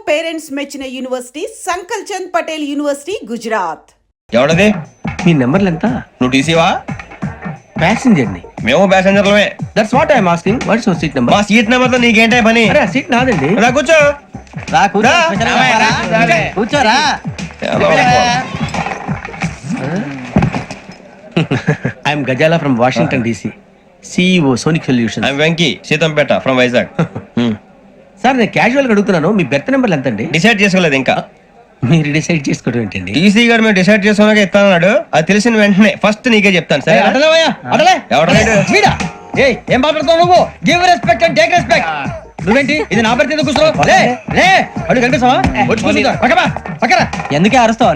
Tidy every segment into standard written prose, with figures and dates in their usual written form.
Parents మెచ్చిన university Sankalchand Patel university Gujarat. ఎవడది? మీ నెంబర్లు ఎంత? నువ్వు టీసీవా? ప్యాసింజర్ ని. మేము ప్యాసెంజర్లమే. That's what I'm asking. What's your seat number? మా సీట్ నెంబర్ తో నీకేంటే పని? అరే ఆ సీట్ నాదండి. రా కూర్చో. కూర్చోరా. I'm Gazala from Washington DC, CEO Sonic Solutions. I'm Venky, Seethampeta from Vizag. Sir నేను క్యాజువల్ గా అడుగుతున్నాను, మీ బెర్త్ నెంబర్లు ఎంత అండి? డిసైడ్ చేసుకోలేదు ఇంకా. మీరు డిసైడ్ చేసుకోవడం ఏంటండి? టీసీ గారు మేము డిసైడ్ చేసుకున్నాక ఇస్తానన్నాడు. అది తెలిసిన వెంటనే ఫస్ట్ నీకే చెప్తాను. సరే ఏం మాట్లాడుతావు నువ్వు? Give respect and take respect. నువ్వేంటి ఇది నా పరిస్థితి ఎందుకు కూర్చో? లే అడు కనిపిస్తావా? వచ్చి కూర్చో. పక్కరా. ఎందుకే అరుస్తావు?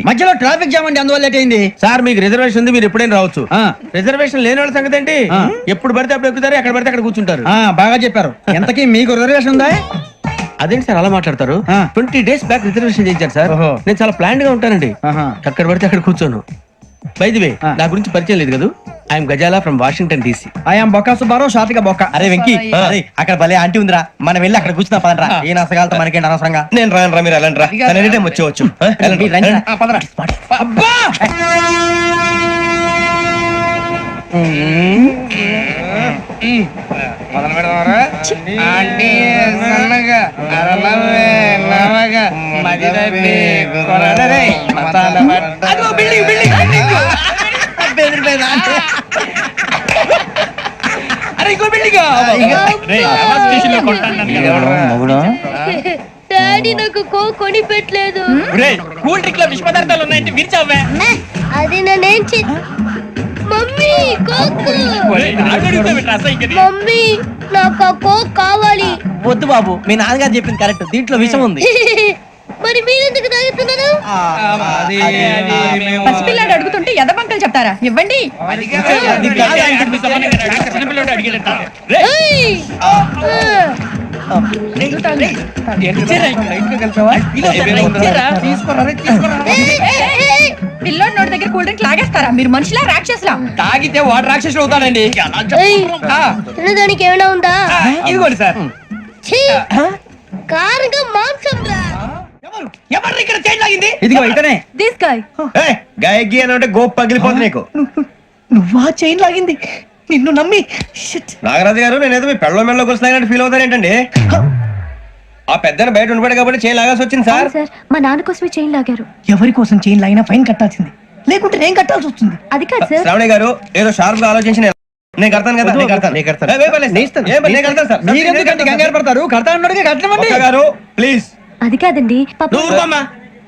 మధ్యలో ట్రాఫిక్ జామ్ అండి, అందువల్ల లేట్ అయింది. సార్ మీకు రిజర్వేషన్ ఉంది, మీరు ఎప్పుడైనా రావచ్చు. రిజర్వేషన్ లేని వాళ్ళ సంగతి ఏంటి? ఎప్పుడు పడితే అప్పుడు ఎక్కుతారు, ఎక్కడ పడితే అక్కడ కూర్చుంటారు. బాగా చెప్పారు. ఎంతకీ మీకు రిజర్వేషన్ ఉందా? అదేంటి సార్ అలా మాట్లాడతారు? 20 days బ్యాక్ రిజర్వేషన్ చేయించారు సార్. నేను చాలా ప్లాన్డ్ గా ఉంటానండి. అక్కడ పడితే అక్కడ కూర్చోను. బై ది వే, నా గురించి పరిచయం లేదు కదా. I'm Gazala from Washington DC. I'm Bokka Subbarao, షాతిక బొక్క. అరే వెంకీ, అక్కడ భలే ఆంటీ ఉందిరా, మనం వెళ్ళి అక్కడ కూర్చున్నా పదరా. ఏ నసగాలతో మనకేంటి అనవసరంగా. నేను రాను రా, మీరు వెళ్ళండి రా. ఎనీ టైం వచ్చేవచ్చు. అబ్బా మొదలు పెడదామరా? ఆంటీ సన్నగా అరలవే నవగా మదిరపి కొరడరే మతాల పట్ట. అదో బిల్డింగ్ బిల్డింగ్ బిల్డింగ్. అరే ఇంకో బిల్డింగ్. డాడీ నాకు కోక్ కొని పెట్టలేదు. కూల్ డ్రింక్ లో విష పదార్థాలు ఉన్నాయంటే విరిచావే. అది నేనేం మమ్మీ కోక్. మమ్మీ నాకు ఆ కోక్ కావాలి. వద్దు బాబు, మీ నాన్నగారు చెప్పింది కరెక్ట్, దీంట్లో విషయం ఉంది. మరి మీరెందుకు తాగుతున్నారు? పసిపిల్లాడు అడుగుతుంటే ఎదబంకలు చెప్తారా? ఇవ్వండి. పిల్లోడి నోటి దగ్గర కూల్ డ్రింక్ లాగేస్తారా? మీరు మనుషులా రాక్షసులా? తాగితే వాడు రాక్షసుడు అవుతాడండి. తినడానికి ఏమైనా ఉందా? ఇదిగోండి సార్. కారంగా మాంసం రా. ఎవరు ఇక్కడ చైన్ లాగింది? ఇదిగో ఇతనే. This guy. గాయకి అని అంటే గోప్ పగిలిపోతుంది నీకు. నువ్వా చైన్ లాగింది? నిన్ను నమ్మి. నాగరాజు గారు, నేనేదో మీ పెళ్ళ మెళ్ళ గురిసినట్టు ఫీల్ అవుతారేంటండి? ఆ పెద్దని బయట ఉండిపోయాడు కాబట్టి చైన్ లాగాల్సి వచ్చింది సార్. మా నాన్న కోసమే చైన్ లాగారు. ఎవరి కోసం చైన్ లాగినా ఫైన్ కట్టాల్సింది, లేకుంటే నేను కట్టాల్సి వస్తుంది. అది కాదు సార్. శ్రావణి గారు ఏదో షార్ప్ గా ఆలోచించి నేను కడతాను కదా. మీరెందుకంటే కంగారు పడతారు? కడతా అన్నాడుగా కట్టమండి గారు ప్లీజ్. అది కాదండి.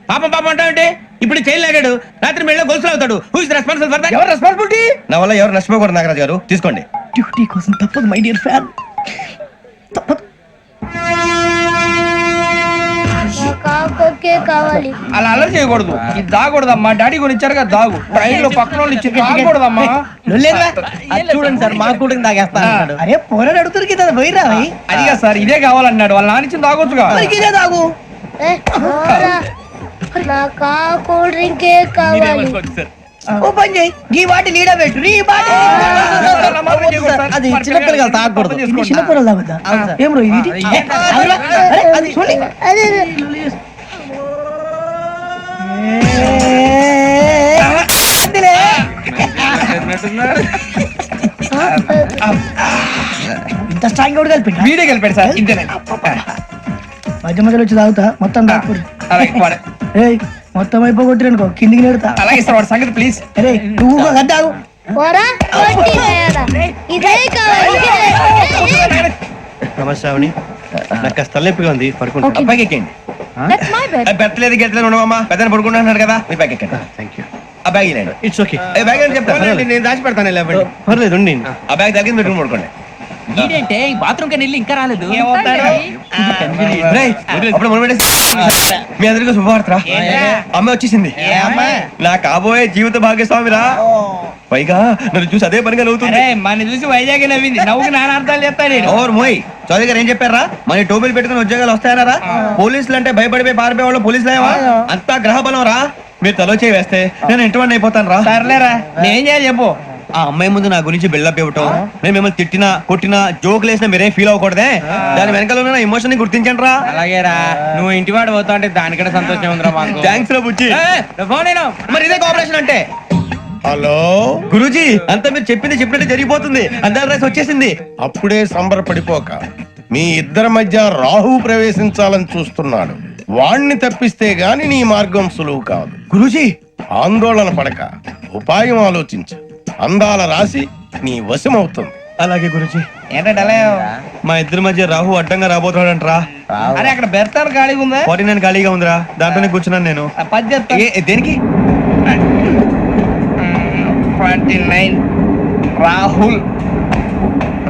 పాపం పాపం అంటావంటే ఇప్పుడు చైన్ లాగాడు, రాత్రి మెళ్ళ గొలుసులు అవుతాడు. Who is responsible for that? ఎవరు రెస్పాన్సిబిలిటీ? నా వల్ల ఎవరు నష్టపోకూడదు నాగరాజు గారు, తీసుకోండి. డ్యూటీ కోసం తప్పదు మై డియర్ ఫ్యాన్, తప్పదు. కావాలి. అలా అలర్ చేయకూడదు. ఇది దాగకూడదమ్మా. డాడీ కొని ఇచ్చారు కదా దాగు. ట్రైన్ లో పక్కన వాళ్ళు ఇచ్చి దాగకూడదమ్మా. చూడండి సార్, మా కూడా దాగేస్తాను. అరే పోరాడు అడుగుతారు కదా, పోయిరా. అదిగా సార్, ఇదే కావాలన్నాడు. వాళ్ళ నాన్న ఇచ్చింది తాగొచ్చుగా. ఇదే తాగు. నాకు ఆ కూల్ డ్రింకే కావాలి. ఓ పని చేయి, ఈ వాటి లీడ పెట్టు. అది చిన్నపిల్లలు తాగకూడదు. చిన్నపిల్లలు తాగుతా. ఏం రో ఇది? అది చూడండి. ఇంత స్ట్రాంగ్ కూడా కలిపి వీడే కలిపాడు సార్. ఇంతేనే. మధ్య మధ్యలో వచ్చి తాగుతా, మొత్తం తాగకూడదు. మొత్తం అయిపోగొట్టిరనుకో కిందికి నేడుతా. అలాగే సార్, వాడు సంగతి ప్లీజ్. అరే నువ్వు కద్దాగు. నమస్తే శ్రావణి, నాకు కాస్త తలెప్పిగా ఉంది, పడుకుంటా. అబ్బాయికి ఎక్కండి. పెట్టలేదు గెట్టలేదు ఉండవమ్మా, పెద్దని పడుకుంటున్నాడు కదా. మీ బ్యాగ్ ఎక్కండి. Thank you. ఆ బ్యాగ్ ఇలాండి. It's okay. బ్యాగ్ అని చెప్తాను, నేను దాచి పెడతాను. పర్లేదు ఉండి. ఆ బ్యాగ్ తగ్గింది పెట్టుకుని పడుకోండి. ఏంటంటే బాత్రూమ్ కి వెళ్ళి ఇంకా రాలేదు. మీ అందరికీ శుభవార్తరా, అమ్మ వచ్చేసింది. నా కాబోయే జీవిత భాగ్యస్వామిరా. పైగా నన్ను చూసి అదే పనిగా నవ్వుతుంది. మన చూసి వైజాగ్ నవ్వింది. నవ్వుకి నాన్న అర్థాలు చెప్తాడు. ఓర్ మోయ్, చౌదరి గారు ఏం చెప్పారా? మన టోబీలు పెట్టుకుని ఉద్యోగాలు వస్తాయన్నారా? పోలీసులు అంటే భయపడిపోయి పారిపోయే వాళ్ళు పోలీసులు ఏవా? అంతా గ్రహ బలం రా. మీరు తలో చేయి వేస్తే నేను ఇంటివాడిని అయిపోతాను రా. సర్లేరా, నేను చేయాలి చెప్పు. ఆ అమ్మాయి ముందు నా గురించి బిల్డప్ ఇవ్వటం, నేను మిమ్మల్ని తిట్టినా కొట్టినా జోకులు వేసినా మీరేం ఫీల్ అవ్వకూడదే. దాని వెనకాల ఉన్న ఎమోషన్ ని గుర్తించండి రా. అలాగేరా, నువ్వు ఇంటివాడు పోతా అంటే దానికంటే సంతోషం ఉందిరా మాకు. థ్యాంక్స్ రా బుజ్జి. ఫోన్ అయినా మరి ఇదే కోఆపరేషన్ అంటే. హలో, గురూజీ అంతా మీరు చెప్పింది చెప్పినట్టు జరిగిపోతుంది. అందాల రైస్ వచ్చేసింది. అప్పుడే సంబరపడిపోక. మీ ఇద్దరి మధ్య రాహు ప్రవేశించాలని చూస్తున్నాడు. వాణ్ణి తప్పిస్తే గాని నీ మార్గం సులువు కాదు. గురూజీ ఆందోళన పడక, ఉపాయం ఆలోచించు. అందాల రాశి నీ వశమవుతుంది. అలాగే గురూజీ. ఏంటంటే మా ఇద్దరి మధ్య రాహు అడ్డంగా రాబోతున్నాడంట్రా. అరే అక్కడ బెర్తాను ఖాళీగా ఉందా? 49 ఖాళీగా ఉందిరా, దాంట్లోనే కూర్చున్నాను నేను. పది చెప్తా. దేనికి? 49 రాహుల్.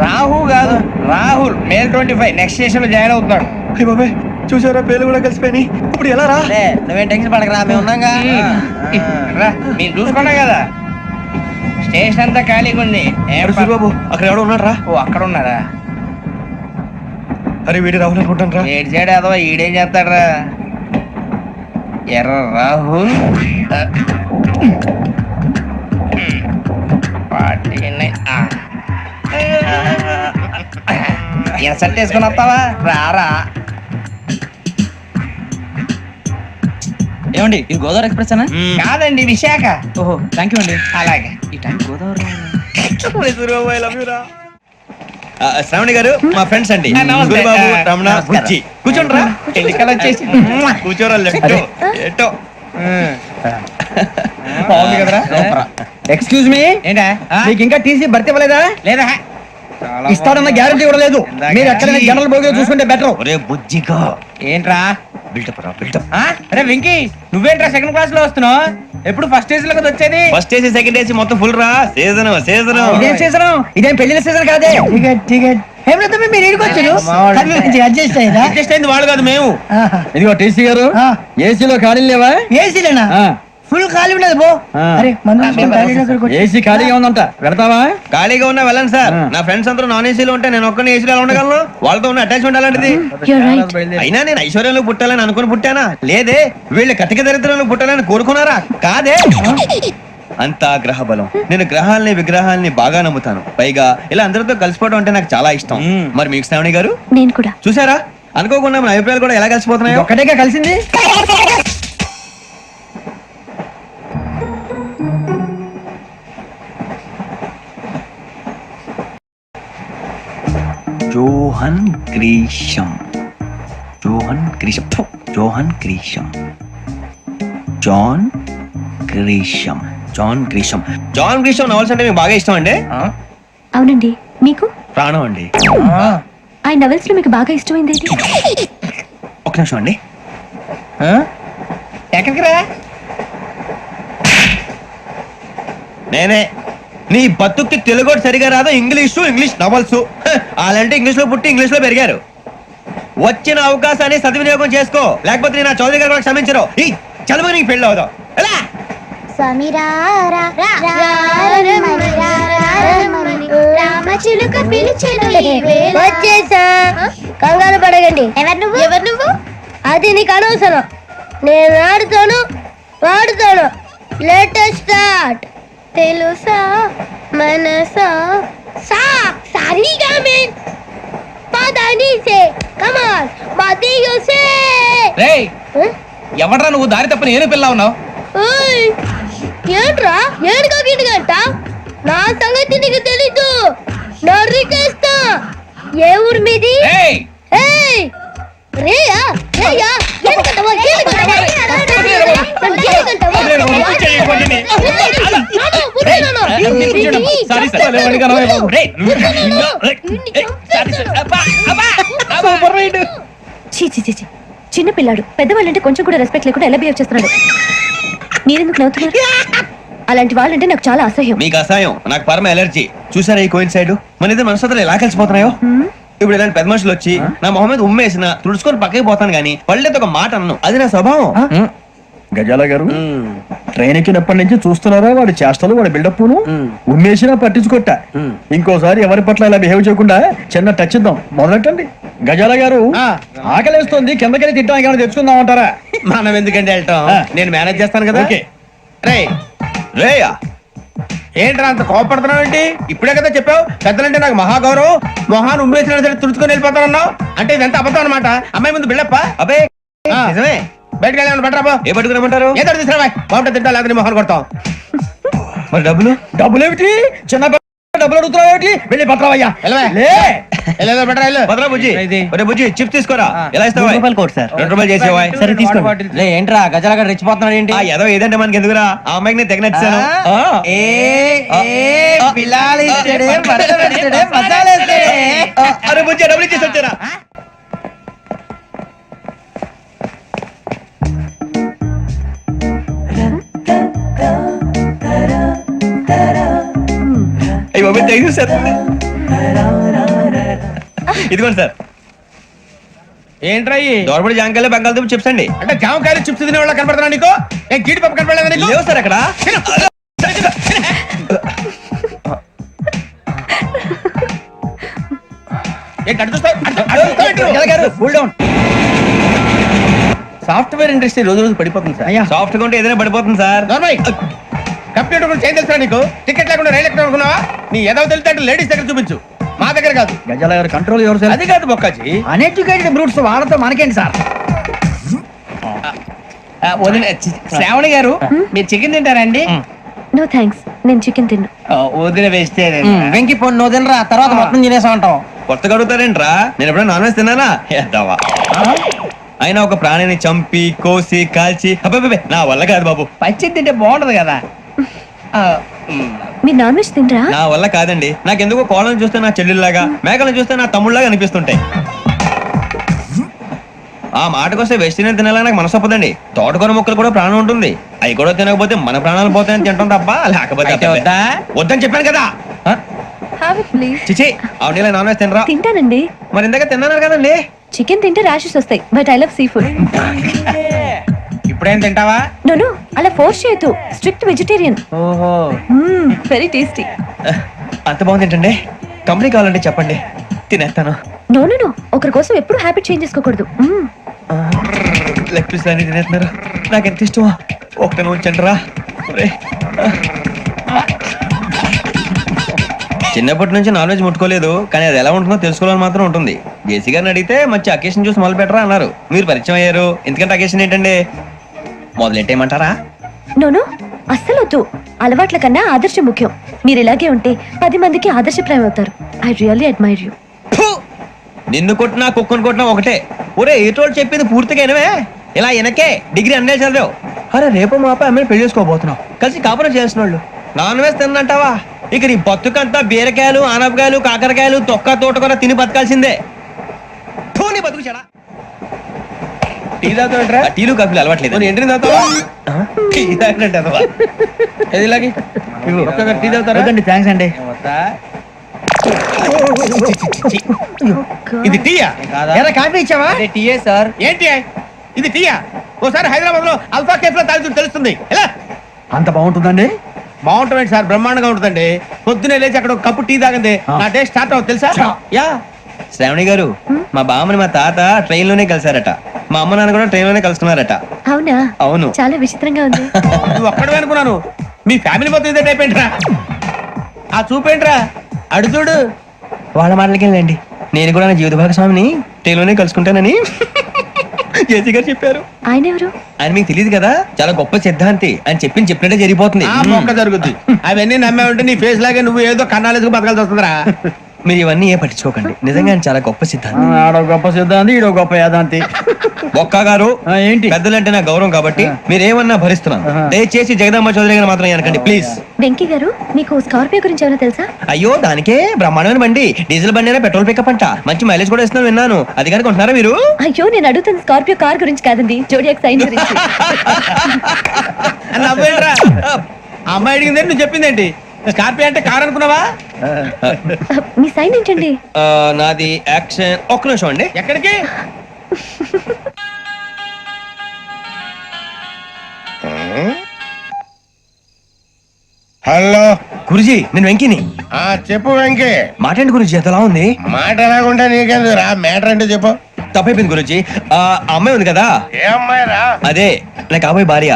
రాహు కాదు, రాహుల్. మే 25 నెక్స్ట్ స్టేషన్ లో జాయిన్ అవుతున్నాడు. అయ్య బాబాయ్, చూసారా పేర్లు కూడా కలిసిపోయినాయి. ఇప్పుడు ఎలా రా? నువ్వేం టెన్షన్ పడకరా, మేము ఉన్నాగా. మీరు చూసుకున్నా కదా, స్టేషన్ అంతా ఖాళీగా ఉంది. బాబు అక్కడ ఎవడో ఉన్నాడు రా. ఓ అక్కడ ఉన్నారా? అరే వీడి రాహుల్ అనుకుంటాను రా. ఏడు సైడ్ ఏదో ఈడేం చేస్తాడరా? ఎర్ర రాహుల్. 49. ఇన్సర్ట్ వేసుకుని వస్తావా? రారా. ఏమండి ఇది గోదావరి ఎక్స్ప్రెస్ అనా? కాదండి, విశాఖ. ఓహో థ్యాంక్ యూ అండి. అలాగే. ఈ టైం గోదావరి శ్రావణి గారు మా ఫ్రెండ్స్ అండి. నమస్తే. గురుబాబు, రమణ, నమస్కారం. బుజ్జి. కూర్చోండి రా. ఎన్నికలు వచ్చేసి కూర్చోరా. లెఫ్ట్ ఎటో. బాగుంది కదరా? ఎక్స్క్యూజ్ మీ, ఏంటా? మీకు ఇంకా టీసీ భర్తీ ఇవ్వలేదా? లేదా ఇస్తాడన్న గ్యారంటీ కూడా లేదు. మీరు ఎక్కడైనా జనరల్ బోగిలో చూసుకుంటే బెటర్. ఒరే బుజ్జిగా ఏంట్రా? బిల్డప్ రా, బిల్డప్. అరే వెంకీ, నువ్వేంట్రా సెకండ్ క్లాస్ లో వస్తున్నావు? ఎప్పుడు ఫస్ట్ ఏజ్ లో కదా వచ్చేది? ఫస్ట్ ఏసీ సెకండ్ ఏసీ మొత్తం ఫుల్ రా. Season season. ఇదేం సీజన్? ఇదేం పెళ్లిన సీజన్ కాదే. టికెట్ టికెట్ ఏం లేదు, మీరు ఇక్కడికి వచ్చారు. అడ్జస్ట్ అయ్యారా? అడ్జస్ట్ అయింది వాళ్ళు కాదు, మేము. ఇదిగో టీసీ గారు, ఏసీలో ఖాళీ లేవా? ఏసీలేనా? ఫుల్ ఖాళీ ఉన్నది బో. అరే మన ఏసీ ఖాళీగా ఉందంట, వెళ్తావా? ఖాళీగా ఉన్నా వెళ్ళండి సార్. నా ఫ్రెండ్స్ అందరూ నాన్ ఏసీలో ఉంటే నేను ఒక్కనే ఏసీలో ఎలా ఉండగలను? వాళ్ళతో ఉన్న అటాచ్మెంట్ అలాంటిది. You're right. అయినా నేను ఐశ్వర్యంలో పుట్టాలని అనుకుని పుట్టానా? లేదే. వీళ్ళు కటిక దరిద్రంలో పుట్టాలని కోరుకున్నారా? కాదే. అంతా గ్రహ బలం. నేను గ్రహాలని విగ్రహాలని బాగా నమ్ముతాను. పైగా ఇలా అందరితో కలిసిపోవడం అంటే నాకు చాలా ఇష్టం. మరి మీకు శ్రావణి గారు నేను కూడా. చూసారా, అనుకోకుండా మన అభిప్రాయాలు కూడా ఎలా కలిసిపోతున్నాయో. ఒక్కటేగా కలిసింది. John Grisham. John Grisham. ఫు, John Grisham. John Grisham. John Grisham. John Grisham novels అంటే మీకు బాగా ఇష్టం అండి? అవునండి, మీకు? ప్రాణం అండి. ఆయన నవెల్స్ లో మీకు బాగా ఇష్టమైంది ఏంటి? ఒక నిమిషం అండి. ఎక్కడికి రా? నేనే. నీ బతుక్కి తెలుగు సరిగా రాదు, ఇంగ్లీష్ నవల్స్. అలాంటి ఇంగ్లీష్ లో పుట్టి ఇంగ్లీష్ లో పెరిగారు. వచ్చిన అవకాశాన్ని సద్వినియోగం చేసుకో, లేకపోతే నేను నా చౌదరి గారు కూడా క్షమించరు. ఈ చదువు నీకు పెళ్ళి అవుదాం. ఎలా? వచ్చేసా, కంగారు పడగండి. ఎవరు నువ్వు? అది నీకు అనవసరం. నేను ఆడుతాను, వాడుతాను. Latest start. తెలుసా మనసా సా సారీగా మెన్ పదని సే కమాన్ మదియో సే. రేయ్, ఎవడ్రా నువ్వు? దారి తప్ప నేను పిల్ల ఉన్నావు. ఓయ్ ఏంట్రా ఏడుగా గిడుగంట? నా సంగతి నీకు తెలీదు. నరికేస్తా. ఏ ఊరు మీది? రేయ్, ఏయ్ రేయా రేయా ఎందుకంటవా ఎందుకంటవా సారీ సార్. రేయ్, సూపర్ రైడ్. చీ చీ చీ చీ. చిన్న పిల్లాడు పెద్దవాళ్ళంటే కొంచెం కూడా రెస్పెక్ట్ లేకుండా ఎలా బిహేవ్ చేస్తున్నాడు. మీరెందుకు నవ్వుతున్నారు? అలాంటి వాళ్ళంటే నాకు చాలా అసహ్యం. మీకు అసహాయం, నాకు పరమ ఎలర్జీ. చూసారా ఈ కోయిన్ సైడ్? మన ఇద్దరు మనసులో ఎలా కలిసిపోతున్నాయో. ఇప్పుడు ఇలాంటి పెద్ద మనుషులు వచ్చి నా మొహం మీద ఉమ్మేసిన తుడుచుకొని పక్కకి పోతాను కానీ పళ్ళేతో ఒక మాట అన్ను. అది నా స్వభావం. గజాల గారు, ట్రైన్ ఎక్కినప్పటి నుంచి చూస్తున్నారా వాడి చేష్టలు, వాడి బిల్డప్ను? ఉమ్మేసినా పట్టించుకోట. ఇంకోసారి ఎవరి పట్ల ఇలా బిహేవ్ చేయకుండా చిన్న టచ్ ఇద్దాం. మొదలెట్టండి. గజాల గారు, ఆకలేస్తుంది, కిందకెళ్ళి తిట్టడానికి ఏమైనా తెచ్చుకుందాం అంటారా? మనం ఎందుకంటే వెళ్ళటం, నేను మేనేజ్ చేస్తాను కదా. ఓకే. రే రేయా ఏంట్రా అంత కోపడుతున్నావు ఏంటి? ఇప్పుడే కదా చెప్పావు పెద్దలంటే నాకు మహాగౌరవం, మొహాన్ని ఉమ్మేసిన సరే తుడుచుకొని వెళ్ళిపోతానన్నావు. అంటే ఇదంతా అబద్ధం అనమాట. అమ్మాయి ముందు బిళ్ళప్ప. అబ్బే నిజమే. బయటకు వెళ్ళి పట్టరా. ఏ పట్టుకురమ్మంటారు? ఏదో తీసుకురా. బాగుంటుంది తింటా, లేదా మొహాన్ని కొడతాం. మరి డబ్బులు? డబ్బులు ఏమిటి? చిన్న డబ్బులు అడుగుతున్నావు ఏమిటి? వెళ్ళి పట్టరావయ్యా. బుజ్జి చిప్స్ తీసుకోరా. ఎలా ఇస్తావా? ₹2 చేసేవా? సరే తీసుకోండి. లే ఏంట్రా గజాల రెచ్చిపోతున్నాడు ఏంటి? ఏదో ఏదంటే మనకి ఎందుకురా, ఆ అమ్మాయికి నేను తెగ నచ్చాను. అరే బుజ్జి డబ్బులు ఇచ్చేసి వచ్చారా? Thank you sir. ఇదిగోండి సార్. ఏంట్రా దోరబడి జాంకాయలు బంగాళదుంప చిప్స్ అండి. అంటే జామకాయలు చిప్స్ తినే వాళ్ళ కనపడుతున్నా నీకు? ఏ జీడిపప్పు కనపడలేదా నీకు? లేవు సార్ అక్కడ. సాఫ్ట్వేర్ ఇండస్ట్రీ రోజు రోజు పడిపోతుంది సార్. సాఫ్ట్ గా ఉంటే ఏదైనా పడిపోతుంది సార్. కంప్యూటర్ గురించి ఏం తెలుసా నీకు? టికెట్ లేకుండా రైలు ఎక్కడ అనుకున్నావా? నీ ఏదో తెలితే అంటే లేడీస్ దగ్గర చూపించు, మా దగ్గర కాదు. గజాల గారు కంట్రోల్ ఎవరు సార్? అది కాదు బొక్కాజీ. అన్ఎడ్యుకేటెడ్ బ్రూట్స్ వాళ్ళతో మనకేంటి సార్? శ్రావణి గారు మీరు చికెన్ తింటారండి? నో థ్యాంక్స్, నేను చికెన్ తిన్ను. వదిన వేస్తే వెంకి పొన్ను నువ్వు తినరా, తర్వాత మొత్తం తినేసా ఉంటాం. కొత్తగా అడుగుతారేంట్రా? నేను ఎప్పుడైనా నాన్ వెజ్ తిన్నానా? ఎద్దావా. అయినా ఒక ప్రాణిని చంపి కోసి కాల్చి అబ్బే నా వల్ల కాదు బాబు. పచ్చి తింటే బాగుంటది కదా. మీరు నాన్ వెజ్ తినరా? నా వల్ల కాదండి. నాకెందుకో కోళ్ళని చూస్తే నా చెల్లెల్లాగా, మేకలను చూస్తే నా తమ్ముళ్ళలాగా అనిపిస్తుంటాయి. ఆ మాటకొస్తే వెస్టిరియన్ తినాలని నాకు మనసు ఒప్పదండి. తోటకూర మొక్కలు కూడా ప్రాణం ఉంటుంది. అవి కూడా తినకపోతే మన ప్రాణాలు పోతాయని తింటాం తప్ప లేకపోతే వద్దని చెప్పాను కదా. Have it, please. చిచి అవునీ నాన్ వెజ్ తినరా? తింటానండి. మరి ఇందాక తిన్నాను కదండి. చికెన్ తింటే ర్యాషెస్ వస్తాయి, but I love sea food. ఇప్పుడేం తింటావా? నో అలా ఫోర్స్ చేయొద్దు. Strict vegetarian. ఓహో వెరీ టేస్టీ. అంత బాగుంది ఏంటండి? కంపెనీ కావాలంటే చెప్పండి, తినేస్తాను. నో ఒకరి కోసం ఎప్పుడు హ్యాబిట్ చేంజ్ చేసుకోకూడదు. లెగ్ పీస్ అన్ని తినేస్తున్నారు. నాకు ఎంత ఇష్టమో ఒకటే ఉంచండి రా. చిన్నప్పటి నుంచి నాన్ వెజ్ ముట్టుకోలేదు, కానీ అది ఎలా ఉంటుందో తెలుసుకోవాలని మాత్రం ఉంటుంది. జేసీ గారిని అడిగితే మంచి అకేషన్ చూసి మొదలు పెట్టరా అన్నారు. మీరు పరిచయం అయ్యారు, ఎందుకంటే అకేషన్ ఏంటండి? మొదలెట్టేయమంటారా? నో అస్సలు వద్దు. అలవాట్ల కన్నా ఆదర్శం ముఖ్యం. మీరు ఇలాగే ఉంటే 10 మందికి ఆదర్శప్రాయం అవుతారు. I really admire you. నిన్ను కొట్టినా కుక్కను కొట్టినా ఒకటే. ఒరే ఏటోళ్ళు చెప్పింది పూర్తిగా వినవే. ఇలా వెనకే డిగ్రీ అన్నే చదివావు. అరే రేపు మా అబ్బాయి అమ్మని పెళ్లి చేసుకోబోతున్నావు, కలిసి కాపురం చేసిన వాళ్ళు. నాన్ వెజ్ తిన్నంటావా? ఇక నీ బతుకంతా బీరకాయలు, ఆనపకాయలు, కాకరకాయలు, తొక్క తోట కూడా తిని బతకాల్సిందే. నీ బతుకు చెడా. టీ తాగుతాంట్రా? టీలు కాఫీలు అలవాట్లేదు. ఏంటి తాగుతావా? టీ తాగినట్టు అదవా. ఏది ఇలాగే టీ తాగుతారా? థ్యాంక్స్ అండి. ఇది టీయా? కాఫీ ఇచ్చావా? టీయే సార్. ఏంటి ఇది టీయా? ఓసారి హైదరాబాద్ లో అల్ఫా కేఫ్ లో తాగుతూ తెలుస్తుంది. ఎలా అంత బాగుంటుందండి? బాగుంటుంది సార్, బ్రహ్మాండంగా ఉంటుందండి. పొద్దునే లేచి అక్కడ ఒక కప్పు టీ తాగండి, నా డే స్టార్ట్ అవుతుంది తెలుసా? యా. శ్రావణి గారు, మా బామ్మని మా తాత ట్రైన్ లోనే కలిసారట. మా అమ్మ నాన్న కూడా ట్రైన్ లోనే కలుసుకున్నారట. అవునా? అవును. చాలా విచిత్రంగా ఉంది. నువ్వు ఒక్కడే అనుకున్నాను, మీ ఫ్యామిలీ మొత్తం ఇదే టైప్ ఏంట్రా? ఆ చూపేంట్రా అడు చూడు. వాళ్ళ మాటలకి వెళ్ళండి. నేను కూడా నా జీవిత భాగస్వామిని ట్రైన్ లోనే కలుసుకుంటానని జేసీ గారు చెప్పారు. ఆయన ఎవరు? ఆయన మీకు తెలియదు కదా, చాలా గొప్ప సిద్ధాంతి అని చెప్పినట్టే జరిగిపోతుంది. జరుగుతుంది. అవన్నీ నమ్మే ఉంటే నీ ఫేస్ లాగే నువ్వు ఏదో కన్నాలేసుకు బతకాల్సి వస్తుందిరా. మీరు ఇవన్నీ ఏ పట్టించుకోకండి, నిజంగా ఆయన చాలా గొప్ప సిద్ధాంతి. ఆడో గొప్ప సిద్ధాంతి, ఈడో గొప్ప యాదాంతి. ఒక్క గారు ఏంటి? పెద్దలంటే నా గౌరవం కాబట్టి మీరు ఏమన్నా భరిస్తున్నాను. దయచేసి జగదాంబ చౌదరి గారు మాత్రం అనకండి ప్లీజ్. వెంకీ గారు, మీకు స్కార్పియో గురించి ఏమైనా తెలుసా? అయ్యో దానికే బ్రహ్మాండమైన బండి, డీజిల్ బండి అయినా పెట్రోల్ పికప్ అంట, మంచి మైలేజ్ కూడా ఇస్తున్నాను విన్నాను. అది కానీ కొంటున్నారా మీరు? అయ్యో నేను అడుగుతుంది స్కార్పియో కార్ గురించి కాదండి, జోడియాక్ సైన్ గురించి. అమ్మాయి అడిగింది నువ్వు చెప్పిందేంటి? స్కార్పియో అంటే కార్ అనుకున్నావా? మీ సైన్ ఏంటండి? నాది యాక్షన్. ఒక్క నిమిషం అండి. ఎక్కడికి? హలో గురుజీ, నేను వెంకిని. చెప్పు వెంకీ. మాట ఏంటి గురుజీ, ఎంతలా ఉంది? మాట ఎలాగుంటే నీకెందుకు రా, మ్యాటర్ అంటే చెప్పు. తప్పైపోయింది గురుజీ. ఆ అమ్మాయి ఉంది కదా, ఏ అమ్మాయి రా? అదే నా కాబోయే భార్య.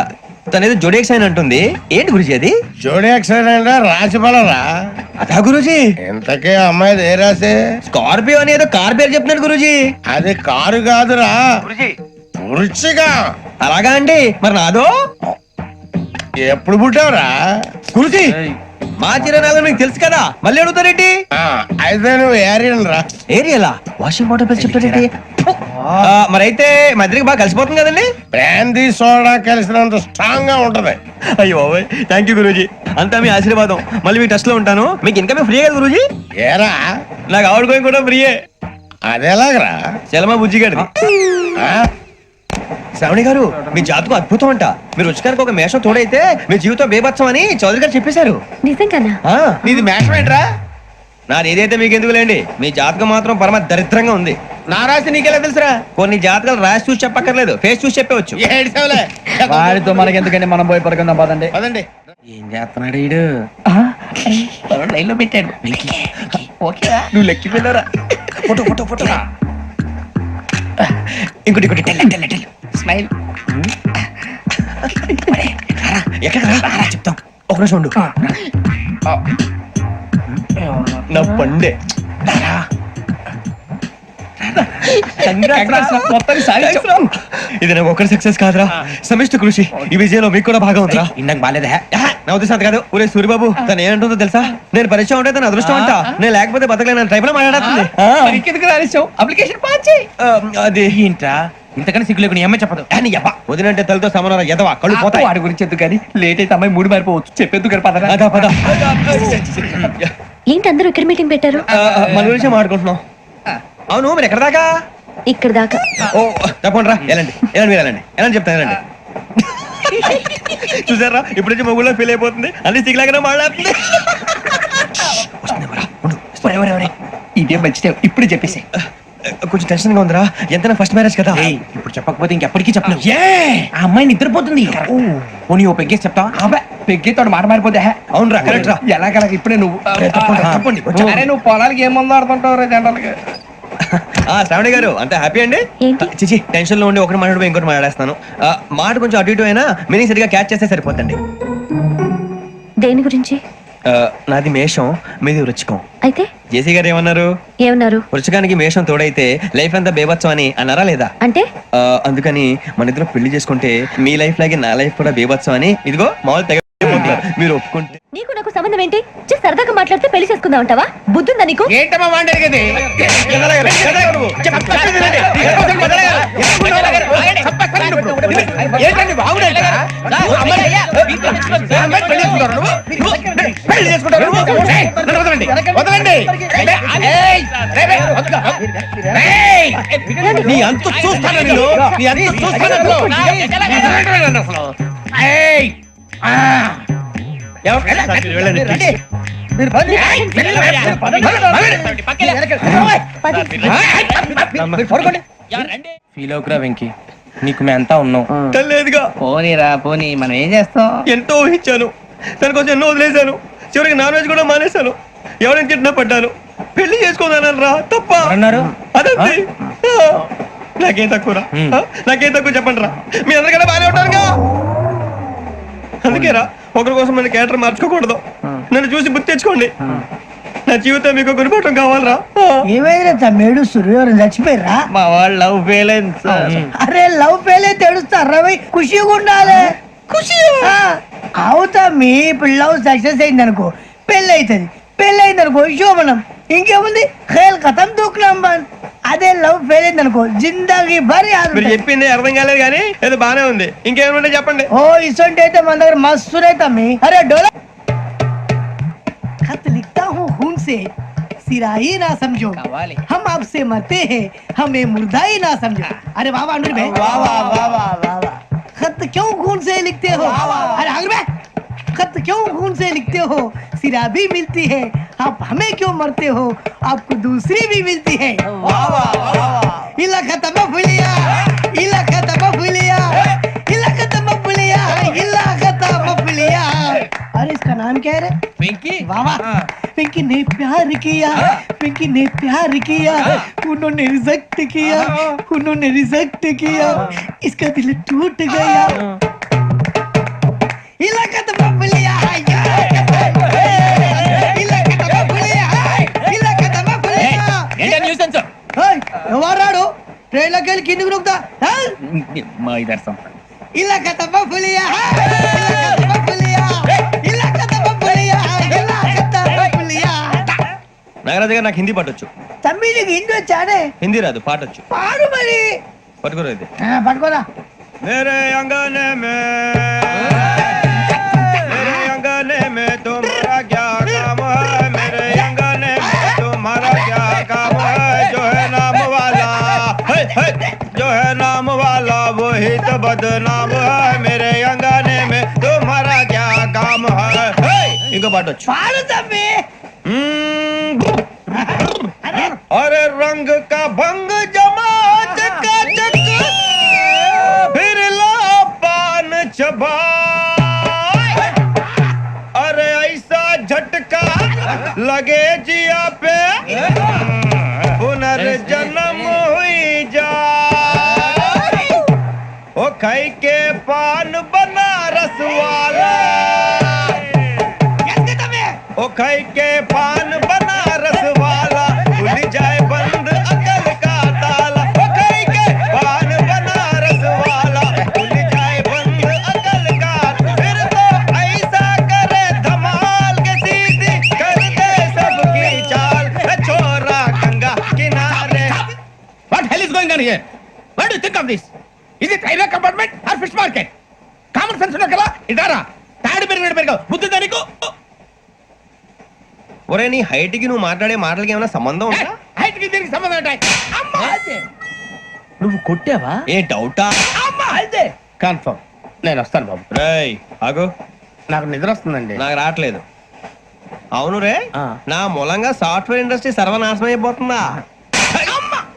తనేదో జోడియాక్ సైన్ అంటుంది, ఏంటి గురుజీ అది? జోడి యాక్సిడెంట్ రాసి బలరా. అదా గురుజీ, ఇంతకే అమ్మాయిది ఏ రాసి? స్కార్పియో అని ఏదో కార్ పేరు చెప్తున్నాడు గురుజీ. అది కారు కాదురా, వృచ్చిగా. అలాగా అండి, మరి నాదో? ఎప్పుడు పుట్టావురా? గురుజీ మా చిరనాలు మీకు తెలుసు కదా, మళ్ళీ అడుగుతారేంటి? అయితే నువ్వు ఏరియన్ రా. ఏరియలా? వాషింగ్ వాటర్ పేరు చెప్తారేంటి? మరైతే మా ఇద్దరికి బాగా కలిసిపోతుంది కదండి. బ్రాందీ సోడా కలిసినంత స్ట్రాంగ్ గా ఉంటది. అయ్యో థ్యాంక్ యూ గురూజీ, అంతా మీ ఆశీర్వాదం. మళ్ళీ మీ టచ్ లో ఉంటాను. మీకు ఇంకా ఫ్రీ కదా గురూజీ? ఏరా నాకు ఆవిడ గోయింగ్ కూడా ఫ్రీయే. అదేలాగరా? చలమా బుజ్జి గారిది. శ్రావణి గారు, మీ జాతకు అద్భుతం అంట. మీరు రుచికారికి ఒక మేషం తోడైతే మీ జీవితం బేబత్సం అని చౌదరి గారు చెప్పేశారు. నిజంగానా? నీది మేషం ఏంట్రా? నాది ఏదైతే మీకు ఎందుకులేండి, మీ జాతకం మాత్రం పరమ దరిద్రంగా ఉంది. నా రాసి నీకెలా తెలుసురా? కొన్ని జాతకాలు రాసి చూసి చెప్పక్కర్లేదు, ఫేస్ చూసి చెప్పవచ్చు. వాడితో మనకి ఎందుకంటే మనం పోయి పడుకుందాం పదండి. పదండి. ఏం చేస్తున్నాడు వీడు? లైన్ లో పెట్టాడు. నువ్వు లెక్కి వెళ్ళరా? Photo photo photo. ఇంకోటి స్మైల్. ఎక్కడ చెప్తాం, ఒక నిమిషం ఉండు. నా పండే ఇది నాకు ఒకరి సక్సెస్ కాదురా, సమిష్టి కృషి. ఈ విజయంలో మీకు కూడా భాగం ఉందిరా. ఇందాక బాలేదా? నా ఉద్దేశం అంత కాదు. ఊరే సూరిబాబు, తను ఏమంటుందో తెలుసా? నేను పరిచయం ఉంటే తన అదృష్టం అంట, నేను లేకపోతే బతకలేను టైప్ లో మాట్లాడుతుంది. అప్లికేషన్ పాస్ చేయి. అది ఏంట్రా ఇంతకన్నా సిగ్గు లేకుండా ఏమై చెప్పదు. వదినంటే తలతో సమానం ఎదవా, కళ్ళు పోతాయి. వాడి గురించి ఎందుకు కానీ లేట్ అయితే అమ్మాయి మూడు మారిపోవచ్చు. చెప్పేందుకు కానీ పద. అదా పద. ఏంటి అందరూ ఇక్కడ మీటింగ్ పెట్టారు? మన గురించి మాట్లాడుకుంటున్నాం. అవును, మీరు ఎక్కడ దాకా? ఇక్కడ దాకా. ఓ తప్పకుండా రా, వెళ్ళండి వెళ్ళండి, మీరు వెళ్ళండి వెళ్ళండి, చెప్తాను వెళ్ళండి. చూసారా, ఇప్పుడు నుంచి మొగుల్లో ఫీల్ అయిపోతుంది, అన్ని సిగ్లాగానే మాట్లాడుతుంది. ఇదే మంచి టైం, ఇప్పుడు చెప్పేసి. కొంచెం టెన్షన్ గా ఉందిరా, ఎంతైనా ఫస్ట్ మ్యారేజ్ కదా. ఇప్పుడు చెప్పకపోతే ఇంకెప్పటికీ చెప్పలేవు. ఆ అమ్మాయి నిద్రపోతుంది. పోనీ ఓ పెగ్గేసి చెప్తావా? అబ్బా పెగ్గేతో మాట మారిపోతే. అవునురా, కరెక్ట్ రా. ఎలాగలా ఇప్పుడే నువ్వు తప్పండి. అరే నువ్వు పొలాలకి ఏముందో ఆడుతుంటావు జనరల్ గా. శ్రావణి గారు, అంత హ్యాపీ అండి? ఏంటి? చిచి, టెన్షన్ లో ఉండి ఒకటి మాట్లాడిపోయి ఇంకోటి మాట్లాడేస్తాను. మాట కొంచెం అటు ఇటు అయినా మీనింగ్ సరిగా క్యాచ్ చేస్తే సరిపోతండి. దేని గురించి? నాది మేషం, మీది వృచ్చికం. అయితే జేసీ గారు ఏమన్నారు? ఏమన్నారు? వృచ్చికానికి మేషం తోడైతే లైఫ్ అంతా బేబత్సం అని అన్నారా లేదా? అంటే అందుకని మన ఇద్దరు పెళ్లి చేసుకుంటే మీ లైఫ్ లాగే నా లైఫ్ కూడా బేబత్సం అని, ఇదిగో మామూలు తెగ మీరు ఒప్పుకుంటే. నీకు నాకు సంబంధం ఏంటి? జస్ట్ సరదాగా మాట్లాడితే పెళ్లి చేసుకుందాం అంటావా? బుద్ధుందా నీకు? ఏంటమ్మా వాడేది? నీ అంత చూస్తాను నేను, నీ అంత చూస్తాను. ఫీల్ అవుకురా వెంకీ, నీకు మేమంతా ఉన్నాం. లేదుగా. పోనీరా పోనీ, మనం ఏం చేస్తాం? ఎంతో ఊహించాను, దానికోసం ఎన్నో వదిలేశాను, చివరికి నాన్ వెజ్ కూడా మానేశాను. ఎవరైనా తిట్టినా పడ్డాను, పెళ్లి చేసుకోదానని రా తప్ప అన్నారు. అదంతే. నాకేం తక్కువ రా, నాకేం తక్కువ చెప్పండి రా. మీ అందరికన్నా బాగానే ఉంటారుగా. అందుకే రా, ఒకరి కోసం మన క్యారెక్టర్ మార్చుకోకూడదు. నన్ను చూసి బుద్ధి తెచ్చుకోండి. నా జీవితం మీకు గురిపటం కావాలరా. ఏమైనా తమ్మేడు సూర్యవరం చచ్చిపోయిరా? మా వాళ్ళు లవ్ ఫెయిల్ అయింది. అరే లవ్ ఫెయిల్ అయితే ఏడుస్తారా? ఖుషిగా ఉండాలి. ఖుషి అవుతా. మీ ఇప్పుడు లవ్ సక్సెస్ అయింది అనుకో, పెళ్ళి అవుతుంది. పెళ్ళి అయింది అనుకో శోభనం. ఇంకేముంది, ఖేల్ కథం దూకునాం బాన్. అదే లవ్ ఫెయిల్ అయింది అనుకో జిందాగీ భారీ. మీరు చెప్పింది అర్థం కాలేదు కానీ ఏదో బానే ఉంది. ఇంకేమైనా చెప్పండి. ఓ ఇసొంటి అయితే మన దగ్గర మస్తు తమ్మి. అరే డోలా खत लिखता हूँ खून से, सिरा ही ना समझो, हम आपसे मरते हैं, हमें मुर्दा ही ना समझो. अरे वाह वाह अनुर भाई, वाह वाह वाह वाह वाह वाह. खत क्यों खून से लिखते हो? अरे अनुर भाई, खत क्यों खून से लिखते हो? सिरा भी मिलती है, आप हमें क्यों मरते हो? आपको दूसरी भी मिलती है. वाह वाह वाह. इला खत्म फुलिया, इला खत्म फुलिया, इला खत्म फुलिया, इला खत्म फुलिया. अरे इसका नाम क्या है रे? వెంకీ. वाह वाह. पिंकी ने प्यार किया, पिंकी ने प्यार किया, उन्होंने रिजेक्ट किया, उन्होंने रिजेक्ट किया, इसका दिल टूट गया. इलाकत बबलिया इलाकत बबलिया इलाकत बबलिया ఏంటా న్యూసెన్స్ ఎవరు రాడు ట్రైన్ లోకి వెళ్ళి కిందికి నొక్కుతా మా ఇదర్శం ఇలాకత బబలియా ఇలాకత బబలియా ఇలాకత బబలియా ఇలాకత బబలియా నాగరాజు గారు నాకు హిందీ పాటొచ్చు. తమ్మి నీకు హిందీ వచ్చానే హిందీ రాదు, పాటొచ్చు. పాడు మరి పట్టుకోరా ఇది. పట్టుకోరా मेरे अंगने में तुम्हारा क्या काम है, मेरे अंगने में तुम्हारा क्या काम है, जो है नाम वाला जो है नाम वाला वही तो बदनाम है, मेरे अंगने में तुम्हारा क्या काम है. इनको पाटो పాడు తమ్మి अरे रंग का भंग जमा चकाचक फिर ला पान चबा, अरे ऐसा झटका लगे जिया पे पुनर्जन्म हुई जा, ओ खाई के पान बनारस वाला, ओ खाई के पान बनारस वाला खुल जाए बंद अकल का ताला, ओ खाई के पान बनारस वाला खुल जाए बंद अकल का, फिर तो ऐसा करे धमाल के सीधी कर दे सबकी चाल, छोरा गंगा किनारे. What hell is going on here? What do you think of this? Is it railway compartment or fish market? Common sense ఉన్నా కదా ఇదారా తాడు పెరిగావు బుద్ధి దానికి ఒరే నీ హైట్ కి నువ్వు మాట్లాడే మాటలకి ఏమైనా సంబంధం ఉందా? హైట్ కి దీనికి సంబంధం ఉంటాయి అమ్మా అదే నువ్వు కొట్టావా? ఏ డౌటా? అమ్మా అదే కన్ఫర్మ్ నేను వస్తాను బాబు రేయ్ ఆగు, నాకు నిద్ర వస్తుందండి నాకు రావట్లేదు. అవును రే, ఆ. నా మూలంగా సాఫ్ట్వేర్ ఇండస్ట్రీ సర్వనాశనం అయిపోతుందా?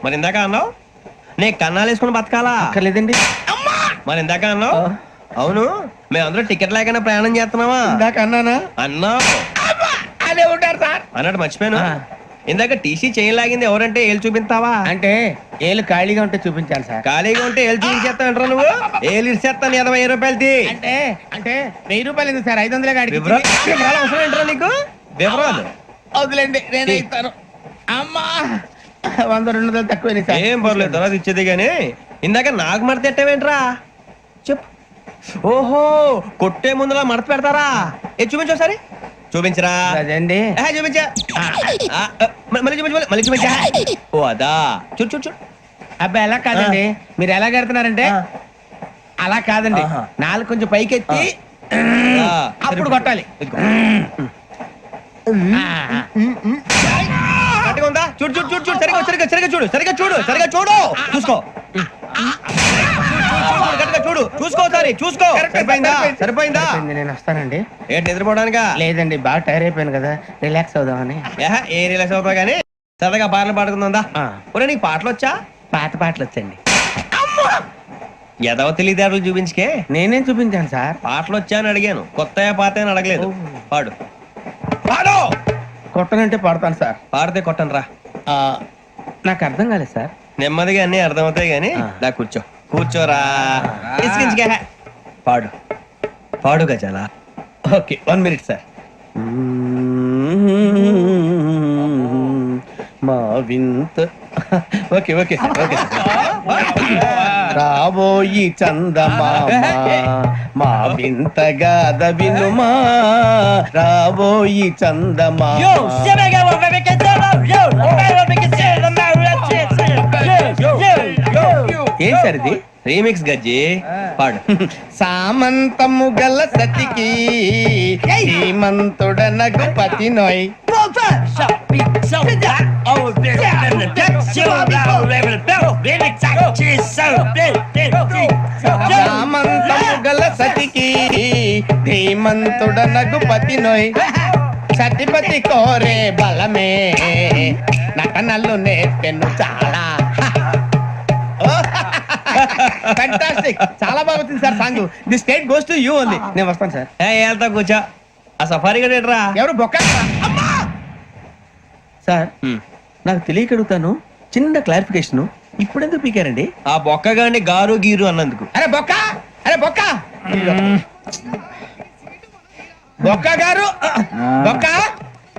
మరి ఇందాక అన్నావు నే కన్నాలు వేసుకుని బతకాలా? అక్కర్లేదండి. మరి ఇందాక అన్నావు అవును మేమందరూ టికెట్ లేకుండా ప్రయాణం చేస్తున్నావా? ఇందాక అన్నానా అన్నావు అదే ఉంటారు సార్ అన్నట్టు మర్చిపోయాను. ఆ. ఇందాక టీసీ చేయి లాగింది ఎవరంటే ఏళ్ళు చూపిస్తావా? అంటే ఏళ్ళు ఖాళీగా ఉంటే చూపించాలి సార్ ఖాళీగా ఉంటే ఏళ్ళు చూపించేస్తానంటారా నువ్వు? ఏళ్ళు ఇచ్చేస్తాను 20 రూపాయలది. అంటే అంటే 1000 రూపాయలు ఎందుకు సార్ 500 గాడికి వివరాలు అవసరం ఏంట్రా నీకు? వివరాలు వదిలేండి నేనే ఇస్తాను అమ్మా 100-200 తక్కువ సార్ ఏం పర్లేదు తర్వాత ఇచ్చేది గానీ ఇందాక నాకు మడత ఎట్టవేంట్రా చెప్పు. ఓహో కొట్టే ముందులా మడత పెడతారా? ఏ చూపించు ఒకసారి చూపించరా. అదండి చూపించా మళ్ళీ చూపించు మళ్ళీ చూపించా. ఓ అదా చూడు చూడు చూడు. అబ్బాయి ఎలా కాదండి మీరు ఎలా కడుతున్నారంటే అలా కాదండి ఆహా. నాలుగు కొంచెం పైకెత్తి అప్పుడు కొట్టాలి ఇదిగో. గట్టిగా ఉందా? చూడు చూడు చూడు చూడు సరిగా సరిగా సరిగా చూడు సరిగా చూడు సరిగా చూడు చూసుకో గట్టిగా చూడు చూసుకో ఒకసారి చూసుకో. సరిపోయిందా? సరిపోయిందా? నేను వస్తానండి ఏంటి నిద్రపోవడానికా? లేదండి బాగా టైర్ అయిపోయాను కదా రిలాక్స్ అవుదామని ఏ రిలాక్స్ అవుతావు కానీ సరదాగా పాటలు పాడుకుందా? ఆ. ఒరే నీకు పాటలు వచ్చా? పాత పాటలు వచ్చండి ఎదవ తెలివితేటలు చూపించుకే. నేనేం చూపించాను సార్ పాటలు వచ్చా అని అడిగాను, కొత్త పాత అని అడగలేదు. పాడు పాడు. కొట్టనంటే పడతాను సార్ పాడితే కొట్టను రా. నాకు అర్థం కాలేదు సార్ నెమ్మదిగా అన్ని అర్థమవుతాయి గానీ దా కూర్చో కూర్చోరా. ఇసుకించుకే. పాడు పాడు గజాల. ఓకే 1 మినిట్ సార్ మా వింత ఓకే ఓకే ఓకే రాబోయి చందమామ మా వింతగాద వినుమా రాబోయి చందమామ ఏం సార్ ఇది రీమిక్స్ గజ్జి. పాడు. సామంతము గల సతికి శ్రీమంతుడనగు పతి నోయ్ సామంతము గల సతికి ధీమంతుడనగు పతి నోయ్ సతిపతి కోరే బలమే నటనలు నేర్పెను చాలా ఫ్యాంటాస్టిక్ చాలా బాగా వచ్చింది sir song the state goes to you only నేను వస్తాను సార్ వెళ్తా కూర్చో. ఆ సఫారీ గడేట్రా. ఎవరు బొక్క సార్ నాకు తెలియక అడుగుతాను చిన్న క్లారిఫికేషన్ ఇప్పుడెందుకు పీకారండి ఆ బొక్కగాని గారు గీరు అన్నందుకు. అరే బొక్క బొక్క గారు బొక్క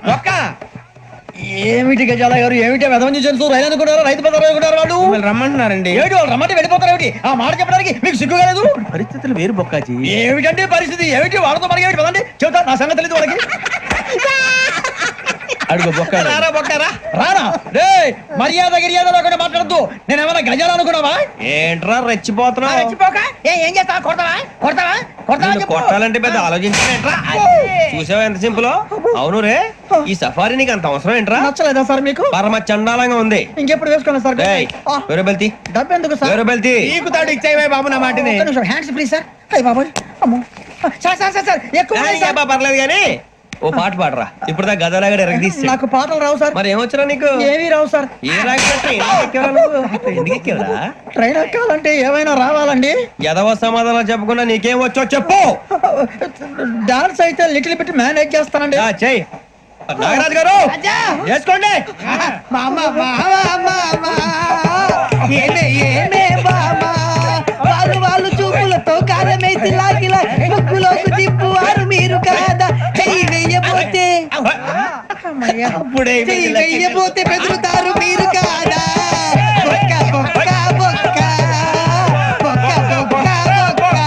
బొక్క ఏమిటి గజాల గారు ఏమిటి వెదవని చేస్తూ రైలు అనుకున్నారు రైతు పెద్దలు అనుకున్నారు వాళ్ళు మిమ్మల్ని రమ్మంటున్నారండి. ఏమిటి వాళ్ళు రమ్మంటే వెళ్ళిపోతారు ఏమిటి ఆ మాట చెప్పడానికి మీకు సిగ్గు కాలేదు పరిస్థితులు వేరు బొక్కాజీ. ఏమిటంటే పరిస్థితి ఏమిటి వాళ్ళతో మనకి ఏమిటి పదండి చెబుతా నా సంగతి తెలియదు వాళ్ళకి అడుగు బొక్క రారా బొక్కరా. రానా రే మర్యాద గిర్యాద లేకుండా మాట్లాడద్దు నేను ఏమైనా గజాలు అనుకున్నావా ఏంట్రా రెచ్చిపోతున్నావు? రెచ్చిపోక ఏం చేస్తావా? కొడతావా కొడతావా కొడతావా నిన్ను చెప్పు. కొట్టాలంటే పెద్ద ఆలోచించానేంట్రా? చూసావా ఎంత సింపుల్? అవును రే, ఈ సఫారీ నీకు అంత అవసరం ఏంట్రా? నచ్చలేదా సార్ మీకు పరమ చండాలంగా ఉంది. ఇంకెప్పుడు వేసుకోండి సార్ ఏయ్, వేరే బెల్తి డబ్బు ఎందుకు సార్ వేరే బెల్తి. నీకు తాడు ఇచ్చేవే బాబు నా మాటని. హ్యాండ్స్ ఫ్రీ సార్ అయ్యి బాబు అమ్మో సార్ సార్ సార్ సార్ ఎక్కువ ఉన్నాయి సార్. ఏబ్బా, పర్లేదు కానీ ఓ పాట పాడరా. ఇప్పుడు దా గదలాగడ ఎరగదీసి. నాకు పాటలు రావు సార్ మరి ఏమొచ్చరా నీకు? ఏమీ రావు సార్ ఏ రాకపోతే ఎందుకు ఎక్కేవరా? ట్రైన్ ఎక్కాలంటే ఏమైనా రావాలండి ఎదవ సమాధానం చెప్పకుండా నీకేం వచ్చో చెప్పు. డాన్స్ అయితే లిటిల్ బిట్ మేనేజ్ చేస్తానండి ఆ, చెయ్ నాగరాజు గారు చేసుకోండి. మామ ఏమే ఏమే బామా వాళ్ళు వాళ్ళు చూపులతో కారమేసి లాగిలా ముక్కులోకి తిప్పువారు మీరు కాదా చెయ్యి వెయ్యబోతే అప్పుడే చెయ్యి వెయ్యబోతే బెదురుతారు మీరు కాదా బొక్క బొక్క బొక్క బొక్క బొక్క బొక్క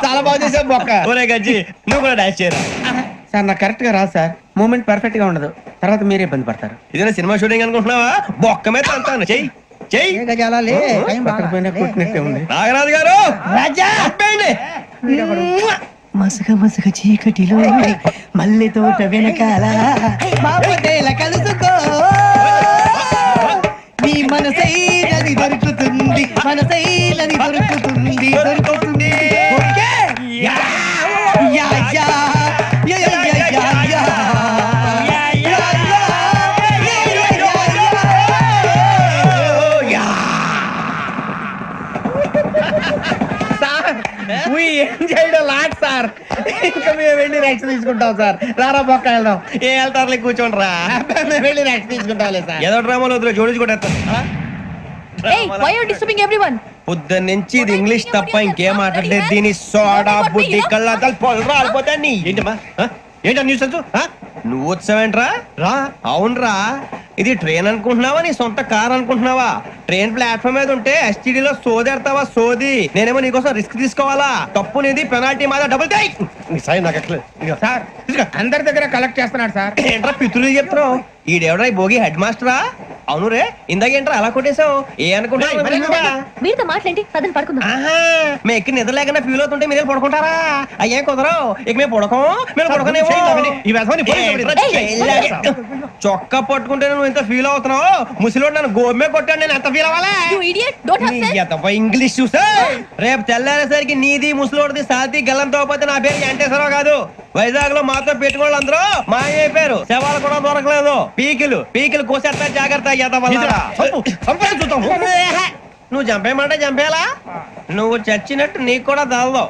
చాలా బాగా చేసావు బొక్క. ఒరే గజ్జి, నువ్వు కూడా డాన్స్ చేయరా. సార్ నాకు కరెక్ట్ గా రాదు సార్. మూమెంట్ పర్ఫెక్ట్ గా ఉండదు, తర్వాత మీరే ఇబ్బంది పడతారు. ఇదేనా సినిమా షూటింగ్ అనుకుంటున్నావా? బొక్క మీద అంతాను. చెయ్యి చెయ్యి. గజాలే పక్కన పోయినా కొట్టినట్టే ఉంది. నాగరాజు గారు రాజా చెప్పండి. మసగ మసగ చీకటిలో మల్లె తోట వెనకాల మాపదేల కలుసుకో నీ మనసైనది దొరుకుతుంది మనసైనది దొరుకుతుంది దొరుకుతుంది okay yeah yeah yeah yeah yeah yeah yeah yeah We enjoyed a lot, sir. ఇంకా మేము వెళ్ళి రెస్ట్ తీసుకుంటాం సార్. రారా బొక్క వెళ్దాం. ఏ వెళ్తారులే, కూర్చోండి రా. మేము వెళ్ళి రెస్ట్ తీసుకుంటాంలే సార్. ఏదో డ్రామాలో వద్దులే, జోడించుకుంటా. Hey, why are you disturbing everyone? పొద్దున్న నుంచి ఇది ఇంగ్లీష్ తప్ప ఇంకేం మాట్లాడలేదు. దీని సోడా బుద్ధి కళ్ళ పొలు రాలిపోతా. నీ ఏంటమ్మా ఏంటా న్యూస్ నువ్వు వచ్చావేంట్రా? రా. అవునరా, ఇది ట్రైన్ అనుకుంటున్నావా నీ సొంత కార్ అనుకుంటున్నావా? ట్రైన్ ప్లాట్ఫామ్ మీద ఉంటే ఎస్టీడీలో సోదేడతావా సోది. నేనేమో నీకోసం రిస్క్ తీసుకోవాలా? తప్పు నీది, పెనాల్టీ మాదా, డబుల్ టై. సాయి నాకు ఎక్కలేదు సార్ అందరి దగ్గర కలెక్ట్ చేస్తున్నాడు సార్. ఏంట్రా పితులు చెప్తున్నావు? ఈడెవడ్రా ఈ భోగి హెడ్ మాస్టరా? అవును రే, ఇందాకేంట్రా అలా కొట్టేశావు? ఏ అనుకుంటా? మీరుతో మాట్లాడి పదని పడుకుందాం. ఆహా, మేము ఎక్కి నిద్ర లేకుండా ఫీల్ అవుతుంటే మీరు పడుకుంటారా? అయ్యేం కుదరవు. ఇక మేము పడకం, మేము పడకనేమో. చొక్కా పట్టుకుంటే నువ్వు ఎంత ఫీల్ అవుతున్నావు? ముసలివాడు నన్ను గోమే కొట్టాడు, నేను ఎంత ఫీల్ అవ్వాలా? You idiot, don't have sense. English చూసా రేపు తెల్లారేసరికి నీది ముసలోడిది సాతి గల్లంతో పోతే నా పేరు వెంకటేశ్వరరావు కాదు. వైజాగ్ లో మాతో పెట్టుకోళ్ళు అందరూ మాయైపోయారు. శవాలు కూడా దొరకలేదు. పీకిలు కోసేస్తా, జాగ్రత్త. నువ్వు చంపేయమంటే చంపేలా? నువ్వు చచ్చినట్టు నీకు కూడా తగదు.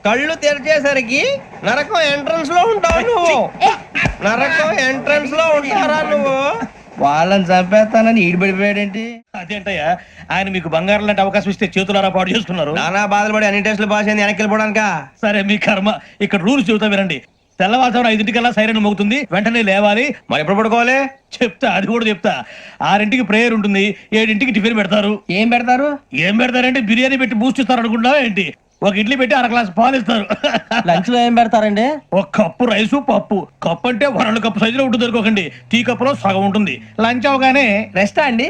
కళ్ళు తెరిచేసరికి నరకం ఎంట్రన్స్ లో ఉంటావు నువ్వు. నరకం ఎంట్రన్స్ లో ఉంటారా నువ్వు? వాళ్ళని చంపేస్తానని ఈడిపడిపోయాడేంటి అదేంటయ్యా, ఆయన మీకు బంగారం లాంటి అవకాశం ఇస్తే చేతులారా పాటు చేసుకున్నారు. నానా బాధలు పడి అన్ని టెస్టులు పాస్ అయింది, వెనక్కి వెళ్ళిపోవడానికా? సరే మీ కర్మ. ఇక్కడ రూల్స్ చెబుతా వినండి. తెల్లవారుజామున 5:00కల్లా సైరన్ మోగుతుంది, వెంటనే లేవాలి. మరి ఎప్పుడు పడుకోవాలి? చెప్తా, అది కూడా చెప్తా. 6ంటికి ప్రేయర్ ఉంటుంది, 7ంటికి టిఫిన్ పెడతారు. ఏం పెడతారు ఏం పెడతారంటే బిర్యానీ పెట్టి బూస్ట్ ఇస్తారు అనుకుంటావా ఏంటి? ఒక ఇడ్లీ పెట్టి 1 గ్లాస్ పాలు ఇస్తారు. లంచ్ లో ఏం పెడతారండి ఒక కప్పు రైసు పప్పు. కప్పు అంటే 1 కప్పు సైజులో ఉంటుంది అనుకోకండి. టీ కప్పులో సగం ఉంటుంది. లంచ్ అవగానే రెస్టా అండి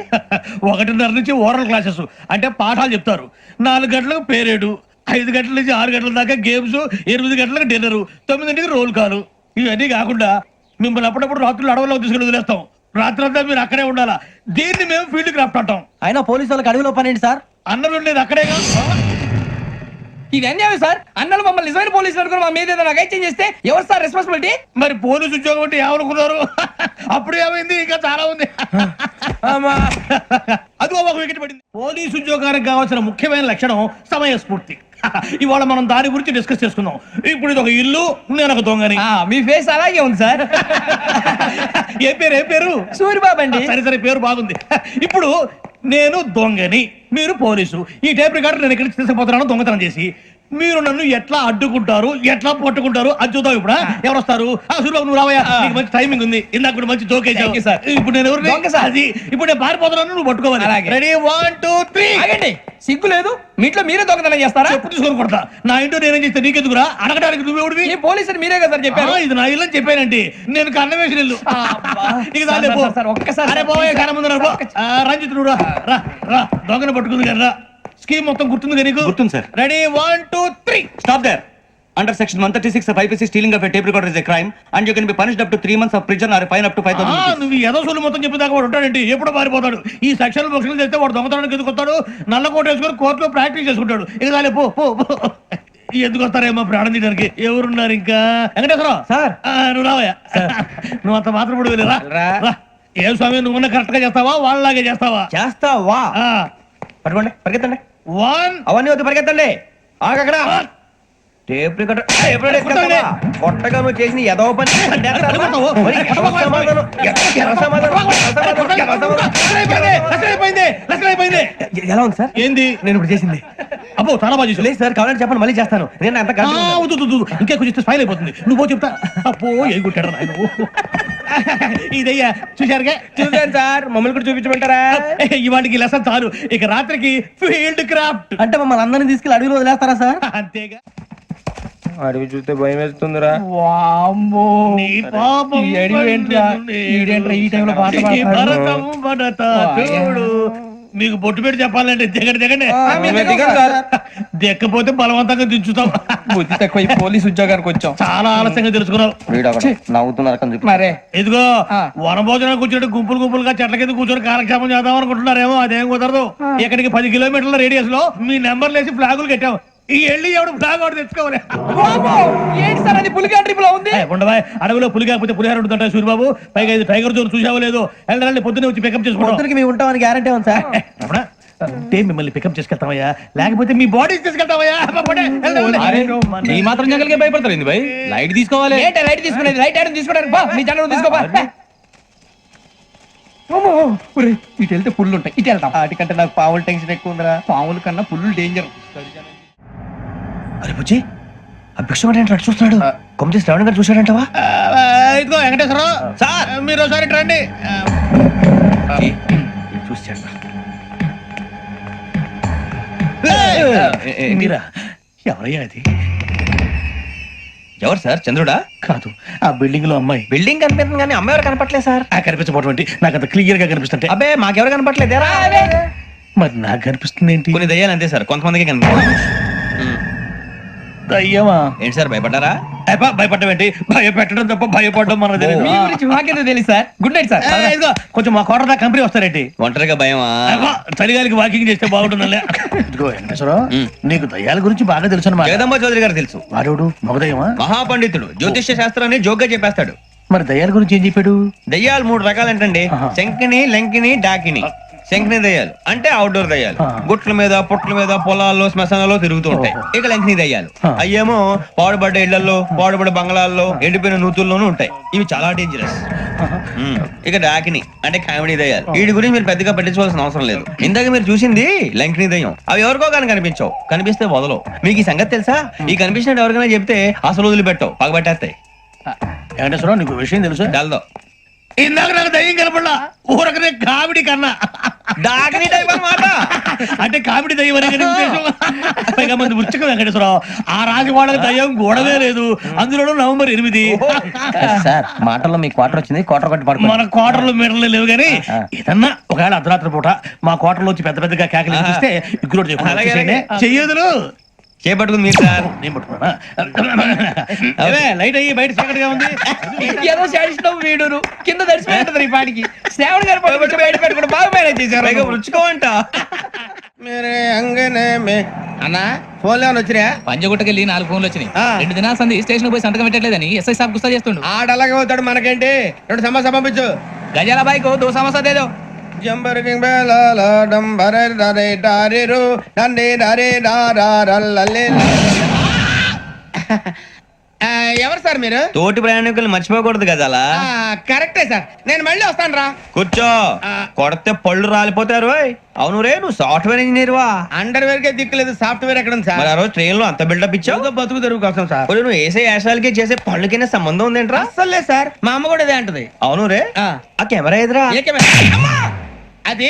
1:30 నుంచి ఓరల్ క్లాసెస్ అంటే పాఠాలు చెప్తారు. 4 గంటలకు పేరేడు, 5 గంటల నుంచి 6 గంటల దాకా గేమ్స్, 8 గంటలకు డిన్నర్, 9ంటికి రోల్ కాలు. ఇవన్నీ కాకుండా మిమ్మల్ని అప్పుడప్పుడు రాత్రులు అడవుల్లో తీసుకుని వదిలేస్తాం. రాత్రి అంతా మీరు అక్కడే ఉండాలా. దీన్ని మేము ఫీల్డ్ క్రాఫ్ట్ అంటాం. అయినా పోలీసు వాళ్ళకి అడవిలో పని ఏంటి సార్ అన్నలు ఉండేది అక్కడేగా. ఇది అన్యాయం సార్. అన్నలు మమ్మల్ని నిజమైన పోలీసులు అనుకుని మా మీద ఏదైనా చేంజ్ చేస్తే ఎవరు సార్ రెస్పాన్సిబిలిటీ? మరి పోలీసు ఉద్యోగం అంటే ఏమనుకున్నారు? అప్పుడు ఏమైంది, ఇంకా చాలా ఉంది. అదిగో ఒక వికెట్ పడింది. పోలీసు ఉద్యోగానికి కావాల్సిన ముఖ్యమైన లక్షణం సమయస్ఫూర్తి. ఇవాళ మనం దాని గురించి డిస్కస్ చేసుకుందాం. ఇప్పుడు ఇది ఒక ఇల్లు, నేను ఒక దొంగని. మీ ఫేస్ అలాగే ఉంది సార్. ఏ పేరు? సూరిబాబు అండి. సరే పేరు బాగుంది. ఇప్పుడు నేను దొంగని, మీరు పోలీసు. ఈ టైప్ రికార్డు నేను ఇక్కడికి తీసుకుపోతున్నాను దొంగతనం చేసి. మీరు నన్ను ఎట్లా అడ్డుకుంటారు ఎట్లా పట్టుకుంటారు అది చూద్దాం ఇప్పుడు ఎవరు వస్తారు సూర్యబాబు నువ్వు రావయ్యా నీకు మంచి టైమింగ్ ఉంది ఇందాక కూడా మంచి జోక్ వేసావు సార్. ఇప్పుడు నేను ఎవరు అది ఇప్పుడు నేను పారిపోతున్నాను నువ్వు పట్టుకోవాలి రెడీ 1 2 3 సిగ్గు లేదు మీ ఇంట్లో మీరే దొంగతనం చేస్తారా చెప్పు తీసుకొని కొడతా నా ఇంట్లో నేనేం చేస్తే నీకెందుకురా అడగడానికి నువ్వెవడివి ఈ పోలీసులు మీరే కదా సార్ చెప్పారు ఇది నా ఇల్లు అని చెప్పానండి నేను కన్న వేసిన ఇల్లు ఇక చాలే పో. సార్, ఒక్కసారి అరే పోయే కన్న ముందు రా, పో. రంజిత్ నువ్వు రా రా రా దొంగను పట్టుకుంది కదా స్కీమ్ మొత్తం గుర్తుంది కదా నీకు గుర్తుంది, sir. Ready 1 2 3 Stop there. Under section 136 of IPC, stealing of a tape recorder is a crime, and you can be punished up to 3 months of prison or a fine up to 5,000 rupees. నువ్వు ఏదో సొల్లు మొత్తం చెప్పేదాకా వాడు ఉంటాడండి ఎప్పుడో పారిపోతాడు ఈ సెక్షన్ బొక్షన్లు చేస్తే వాడు దొంగతనానికి ఎందుకు వస్తాడు నల్ల కోట వేసుకొని కోర్టులో ప్రాక్టీస్ చేసుకుంటాడు ఇక చాలే పో పో పో. ఎందుకు వస్తారేమో ప్రాణం తీయడానికి ఎవరున్నారు ఇంకా వెంకటేశ్వరరావు సార్. నువ్వు రావయ్యా నువ్వు అంత మాత్రం కూడా వెళ్ళి రా రా. రా. ఏ స్వామి నువ్వు కరెక్ట్ గా చేస్తావా వాళ్ళలాగే చేస్తావా చేస్తావా పట్టుకోండి పరిగెత్తండి 1 అవన్నీ వద్దు పరిగెత్తండి ఆగక్కడ టేప్ రికార్డర్ ఎప్పుడైనా కొట్టగా నువ్వు చేసిన ఏదో పని ఎలా ఉంది సార్ ఏంది నేను ఇప్పుడు చేసింది అబ్బో చాలా బాగా చేసావు. లేదు సార్ కావాలంటే చెప్పండి మళ్ళీ చేస్తాను నేను అంత ఆ, వద్దు, వద్దు, వద్దు. ఇంకే కొంచెం స్మైల్ అయిపోతుంది నువ్వు చెప్తా అబ్బో ఏ కొట్టాడు నాయన ఇదయ్యా చూశారుగా చూసాను సార్ మమ్మల్ని కూడా చూపించమంటారా ఇవాటికి లెసన్ చాలు ఇక రాత్రికి ఫీల్డ్ క్రాఫ్ట్ అంటే మమ్మల్ని అందరినీ తీసుకెళ్ళి అడవిలో వదిలేస్తారా సార్ అంతేగా అడవి చూస్తే భయం వేస్తుందిరా నీ పాపం ఈ అడవి ఏంట్రా? ఈడేంట్రా ఈ టైంలో పాట నీ పాడుతున్నాడు? భరతం భరత చూడు మీకు బొట్టు పెట్టి చెప్పాలంటే దిగండి దిగండి దిక్కపోతే బలవంతంగా దించుతాం బుద్ధి తక్కువ ఈ పోలీస్ ఉద్యోగానికి వచ్చాం చాలా ఆలస్యంగా తెలుసుకున్నావు నవ్వుతున్నారు మరే ఇదిగో వనభోజనం కూర్చొని గుంపులు గుంపులుగా చెట్ల కింద కూర్చొని కాలక్షేపం చేద్దాం అనుకుంటున్నారేమో అదేం కుదరదు ఇక్కడికి 10 కిలోమీటర్ల రేడియస్ లో మీ నెంబర్లు వేసి ఫ్లాగులు కట్టాం ఈ వెళ్ళి ఎవడు ఫ్లాగ్ ఒకటి తెచ్చుకోవాలి ఏంటి సార్ అది పులిగా ట్రిప్ ఉంది ఉండవా అడవిలో పులి కాకపోతే పులిహార ఉంటుంటా సూర్యబాబు పైగా ఇది టైగర్ జోన్ చూసావో లేదో వెళ్ళండి పొద్దున్నే వచ్చి పికప్ చేసుకుంటాం మేము ఉంటామని గ్యారంటీ ఉంది సార్ అంటే మిమ్మల్ని పికప్ చేసుకెళ్తామయ్యా లేకపోతే మీ బాడీ తీసుకెళ్తామయ్యా ఈ మాత్రం జంగల్కే భయపడతారు భయ్ లైట్ తీసుకోవాలి లైట్ తీసుకునేది లైట్ ఐటమ్ తీసుకోవడానికి మీ జనం తీసుకోవా ఇటు వెళ్తే పుల్లు ఉంటాయి ఇటు వెళ్తాం వాటికంటే నాకు పావుల టెన్షన్ ఎక్కువ ఉందిరా పాముల కన్నా పుల్లు డేంజర్ అరే బుజ్జి ఆ భిక్షం ఏంటి చూస్తున్నాడు కొమ్మిది శ్రావణ్ గారు చూశాడంటవా ఇదిగో వెంకటేశ్వరరావు సార్ మీరు ఒకసారి రండి చూశాడు మీరా ఎవరయ్యా అది ఎవరు సార్ చంద్రుడా కాదు ఆ బిల్డింగ్ లో అమ్మాయి బిల్డింగ్ కనిపిస్తుంది కానీ అమ్మ ఎవరు కనపట్లేదు సార్ కనిపించబోటువంటి నాకు అంత క్లియర్ గా కనిపిస్తుంటే అబ్బే మాకెవరు కనపట్లేదేరా మరి నాకు కనిపిస్తుంది ఏంటి కొన్ని దయ్యాలు అంతే సార్ కొంతమందికి కనిపిస్తుంది దయ్యమా ఏంటి సార్ భయపడ్డారా భయపడడం ఏంటి భయపెట్టడం తప్ప భయపడడం మన తెలియదు మీ గురించి మాకేదో తెలుసు సార్ గుడ్ నైట్ సార్ ఇదిగో కొంచెం మా కోట దాకా కంపెనీ వస్తారేంటి ఒంటరిగా భయమా చలిగాలికి వాకింగ్ చేస్తే బాగుంటుందిలే ఇదిగో వెంకటేశ్వరరావు నీకు దయ్యాల గురించి బాగా తెలుసు అన్నమాట జగదంబ చౌదరి గారు తెలుసు వాడోడు మగదయ్యమా మహాపండితుడు జ్యోతిష్య శాస్త్రాన్ని జోగ్గా చెప్పేస్తాడు మరి దయ్యాల గురించి ఏం చెప్పాడు దయ్యాలు 3 రకాలంటండి శంకిని లంకిని డాకిని శంకిని దయ్యాలు అంటే అవుట్డోర్ దయ్యాలు గుట్ల మీద పుట్ల మీద పొలాల్లో శ్మశానాల్లో తిరుగుతూ ఉంటాయి ఇక లంకిని దయ్యాలు అయ్యేమో పాడుబడ్డ ఇళ్లలో పాడుబడ్డ బంగ్లాల్లో ఎండిపోయిన నూతుల్లోనూ ఉంటాయి ఇవి చాలా డేంజరస్ ఇక డాకిని అంటే కామెడీ దయ్యాలు వీటి గురించి మీరు పెద్దగా పట్టించుకోవాల్సిన అవసరం లేదు ఇందాక మీరు చూసింది లంకిని దయ్యం అవి ఎవరికో కానీ కనిపించవు కనిపిస్తే వదలవు మీకు ఈ సంగతి తెలుసా ఈ కనిపించినట్టు ఎవరికైనా చెప్తే అసలు వదిలిపెట్టవు పగబట్టేస్తాయి వెంకటేశ్వరరావు నీకు విషయం తెలుసు డల్దో ఇందాక నాకు దయ్యం కనపడలా ఊరకనే కామెడీ కన్నా డాకిని టైప్ అన్నమాట అంటే కామెడీ దయ్యం అనే కదా ఉద్దేశం. పైగా మంది వృచ్చిక వెంకటేశ్వరరావు ఆ రాజు వాళ్ళకి దయ్యం గొడవే లేదు అందులోనూ నవంబర్ 8 సార్ మాటల్లో మీ క్వార్టర్ వచ్చింది క్వార్టర్ కట్టి పడుకో మన క్వార్టర్లు మీటర్లు లేవు కానీ ఏదన్నా ఒకవేళ అర్ధరాత్రి పూట మా క్వార్టర్లో వచ్చి పెద్ద పెద్దగా కేకలు చూస్తే ఇగ్గురు చెయ్యదులు చేపట్టుకుంది మీరు సార్ నేను పట్టుకున్నా లైట్ అయ్యి బయట చీకటిగా ఉంది ఏదో శాడిస్టం వీడును కింద దర్శనం ఈ పాటికి శ్రావణ్ గారు పట్టుకొచ్చి బయట పెట్టుకుని బాగా మేనేజ్ చేశారు పైగా రుచుకోవంట అన్నా ఫోన్ లో వచ్చినా పంజగుట్టకెళ్ళి 4 ఫోన్లు వచ్చినాయి 2 దినాల సంది స్టేషన్ పోయి సంతకం పెట్టలేదని ఎస్ఐ సాబ్ గుస్తా చేస్తుండు ఆడలాగే పోతాడు మనకేంటి 2 సమస్య పంపించు గజాల బైక్ 2 సమస్య దేదో జంబరకింగ్ బేలాల డంబర దరే దారిరు నందే దరే దారారల్లలే ఎవరు సార్ మీరు? తోటి ప్రయాణికులు మర్చిపోకూడదు గజాల. కరెక్టే సార్, నేను మళ్ళీ వస్తాను రా. కూర్చో, కొడితే పళ్ళు రాలిపోతారు. అవును రే, నువ్వు సాఫ్ట్వేర్ ఇంజనీర్ వా? అండర్వేర్ కే దిక్కులేదు, సాఫ్ట్వేర్ ఎక్కడ ఉంది సార్? ఆ రోజు ట్రైన్ లో అంత బిల్డప్ ఇచ్చావు. బతుకు తెరుగు కోసం సార్. నువ్వు వేసే యాశాలకి చేసే పళ్ళకైనా సంబంధం ఉందేంట్రా? అసలు లేదు సార్, మా అమ్మ కూడా ఇదే అంటది. అవును రే, ఆ కెమెరా ఎదురా? అది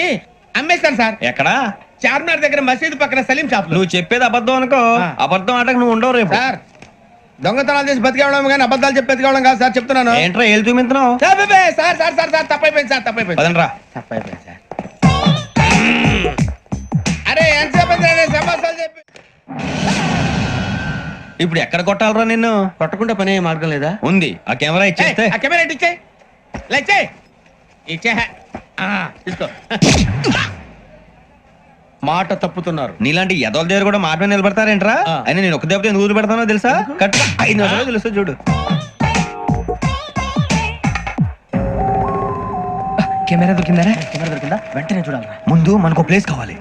అమ్మేస్తాను సార్. ఎక్కడా? చార్మినార్ దగ్గర మసీదు పక్కన సలీం షాప్. నువ్వు చెప్పేది అబద్ధం అనుకో, అబద్ధం ఆటకు నువ్వు ఉండవు రేపు. సార్, దొంగతనాలు చేసి బతికేవడం కానీ అబద్ధాలు చెప్పి బతికేవడం కాదు సార్, చెప్తున్నాను. ఏంట్రా ఏళ్ళు చూపించినావు? సార్ సార్ సార్ సార్ తప్పైపోయింది సార్, తప్పైపోయింది. తప్పైపోయింది సార్. అరే ఎంతసేపు సమాసాలు చెప్పి ఇప్పుడు ఎక్కడ కొట్టాలరా నిన్ను? కొట్టకుండా పనే మార్గం లేదా? ఉంది, ఆ కెమెరా ఇచ్చేస్తే. ఆ కెమెరా ఇచ్చే లేచే ఇచ్చే తీసుకో. మాట తప్పుతున్నారు. నీలాంటి ఎదల దగ్గర కూడా మాట మీద నిలబడతారేంట్రా? అయినా నేను ఒక దెబ్బతో ఎందుకు పెడతానో తెలుసా? కరెక్ట్ 5 నిమిషాలు తెలుస్తా చూడు. కెమెరా దొరికిందా? వెంటనే చూడాలి. ముందు మనకు ప్లేస్ కావాలి.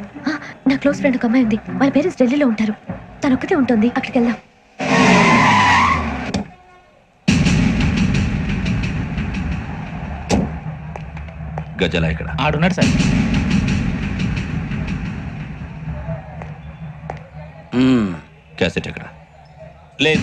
నా క్లోజ్ ఫ్రెండ్ ఒక అమ్మాయి ఉంది, వాళ్ళ పేరెంట్స్ ఢిల్లీలో ఉంటారు. తను ఒక్కతే ఉంటుంది, అక్కడికి వెళ్దాం. గజాల ఇక్కడ ఆడున్నాడు సార్. క్యాసెట్ ఎక్కడ? లేదు.